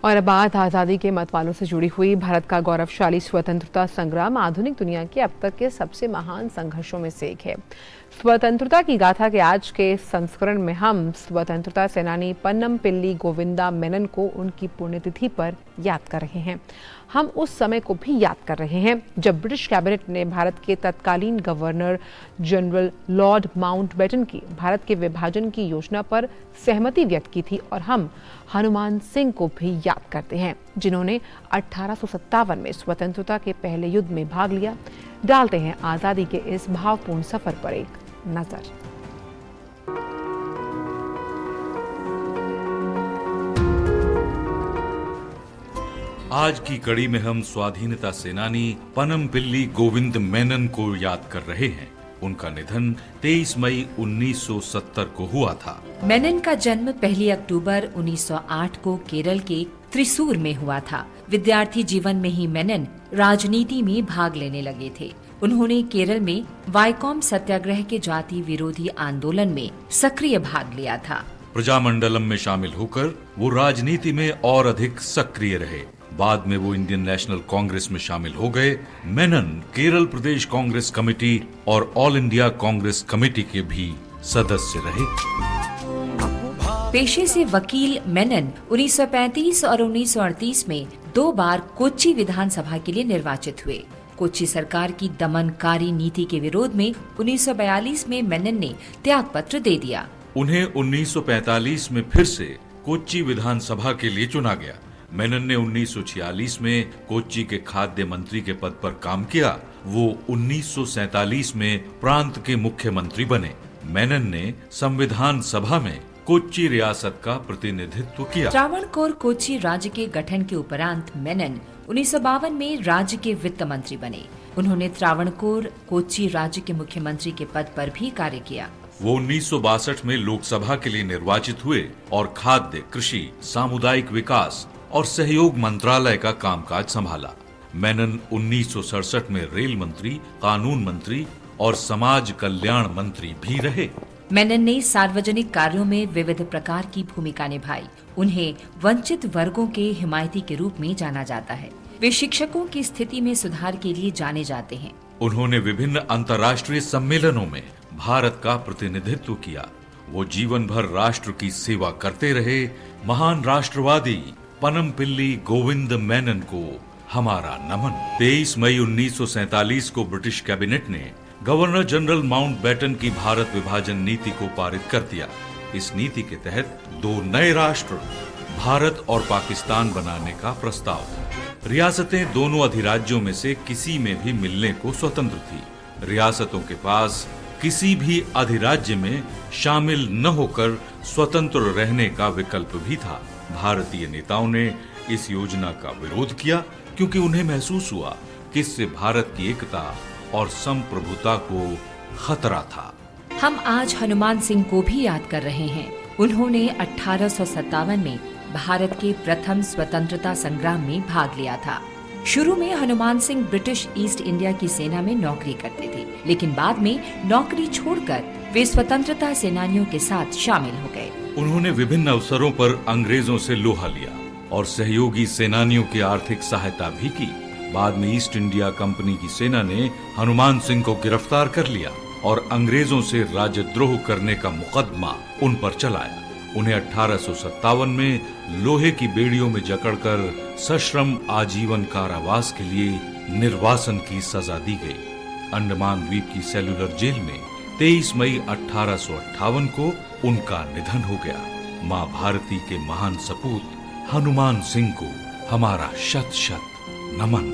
और अब बात आज़ादी के मत वालों से जुड़ी हुई। भारत का गौरवशाली स्वतंत्रता संग्राम आधुनिक दुनिया के अब तक के सबसे महान संघर्षों में से एक है। स्वतंत्रता की गाथा के आज के संस्करण में हम स्वतंत्रता सेनानी पन्नमपिल्ली गोविंदा मेनन को उनकी पुण्यतिथि पर याद कर रहे हैं। हम उस समय को भी याद कर रहे हैं जब ब्रिटिश कैबिनेट ने भारत के तत्कालीन गवर्नर जनरल लॉर्ड माउंटबेटन की भारत के विभाजन की योजना पर सहमति व्यक्त की थी। और हम हनुमान सिंह को भी याद करते हैं जिन्होंने 1857 में स्वतंत्रता के पहले युद्ध में भाग लिया। डालते हैं आजादी के इस भावपूर्ण सफर पर एक नजर। आज की कड़ी में हम स्वाधीनता सेनानी पन्नमपिल्ली गोविंद मेनन को याद कर रहे हैं। उनका निधन 23 मई 1970 को हुआ था। मेनन का जन्म 1 अक्टूबर 1908 को केरल के त्रिशूर में हुआ था। विद्यार्थी जीवन में ही मेनन राजनीति में भाग लेने लगे थे। उन्होंने केरल में वाइकोम सत्याग्रह के जाति विरोधी आंदोलन में सक्रिय भाग लिया था। प्रजामंडलम में शामिल होकर वो राजनीति में और अधिक सक्रिय रहे। बाद में वो इंडियन नेशनल कांग्रेस में शामिल हो गए। मेनन केरल प्रदेश कांग्रेस कमेटी और ऑल इंडिया कांग्रेस कमेटी के भी सदस्य रहे। पेशे से वकील मेनन 1935 और 1938 में 2 बार कोच्चि विधानसभा के लिए निर्वाचित हुए। कोच्चि सरकार की दमनकारी नीति के विरोध में 1942 में मेनन ने त्याग पत्र दे दिया। उन्हें 1945 में फिर से कोच्चि विधानसभा के लिए चुना गया। मेनन ने 1946 में कोच्चि के खाद्य मंत्री के पद पर काम किया। वो 1947 में प्रांत के मुख्यमंत्री बने। मेनन ने संविधान सभा में कोच्चि रियासत का प्रतिनिधित्व किया। त्रावणकोर कोच्चि राज्य के गठन के उपरांत मेनन 1952 में राज्य के वित्त मंत्री बने। उन्होंने त्रावणकोर कोच्चि राज्य के मुख्यमंत्री के पद पर भी कार्य किया। वो 1962 में लोकसभा के लिए निर्वाचित हुए और खाद्य, कृषि, सामुदायिक विकास और सहयोग मंत्रालय का कामकाज संभाला। मेनन 1967 में रेल मंत्री, कानून मंत्री और समाज कल्याण मंत्री भी रहे। मेनन ने सार्वजनिक कार्यों में विविध प्रकार की भूमिका निभाई। उन्हें वंचित वर्गों के हिमायती के रूप में जाना जाता है। वे शिक्षकों की स्थिति में सुधार के लिए जाने जाते हैं। उन्होंने विभिन्न अंतर्राष्ट्रीय सम्मेलनों में भारत का प्रतिनिधित्व किया। वो जीवन भर राष्ट्र की सेवा करते रहे। महान राष्ट्रवादी पन्नमपिल्ली गोविंद मेनन को हमारा नमन। 23 मई 1947 को ब्रिटिश कैबिनेट ने गवर्नर जनरल माउंटबेटन की भारत विभाजन नीति को पारित कर दिया। इस नीति के तहत 2 नए राष्ट्र भारत और पाकिस्तान बनाने का प्रस्ताव था। रियासतें दोनों अधिराज्यों में से किसी में भी मिलने को स्वतंत्र थी। रियासतों के पास किसी भी अधिराज्य में शामिल न होकर स्वतंत्र रहने का विकल्प भी था। भारतीय नेताओं ने इस योजना का विरोध किया क्योंकि उन्हें महसूस हुआ कि इससे भारत की एकता और संप्रभुता को खतरा था। हम आज हनुमान सिंह को भी याद कर रहे हैं। उन्होंने 1857 में भारत के प्रथम स्वतंत्रता संग्राम में भाग लिया था। शुरू में Hanuman Singh British east India की सेना में नौकरी करते थे, लेकिन बाद में नौकरी छोड़कर वे स्वतंत्रता सेनानियों के साथ शामिल हो गए। उन्होंने विभिन्न अवसरों पर अंग्रेजों से लोहा लिया और सहयोगी सेनानियों की आर्थिक सहायता भी की। बाद में ईस्ट इंडिया कंपनी की सेना ने हनुमान सिंह को गिरफ्तार कर लिया और अंग्रेजों से राजद्रोह करने का मुकदमा उन पर चलाया। उन्हें 1857 में लोहे की बेड़ियों में जकड़कर सश्रम आजीवन कारावास के लिए निर्वासन की सजा दी गई। अंडमान द्वीप की सेलुलर जेल में 23 मई 1858 को उनका निधन हो गया। मां भारती के महान सपूत हनुमान सिंह को हमारा शत शत नमन।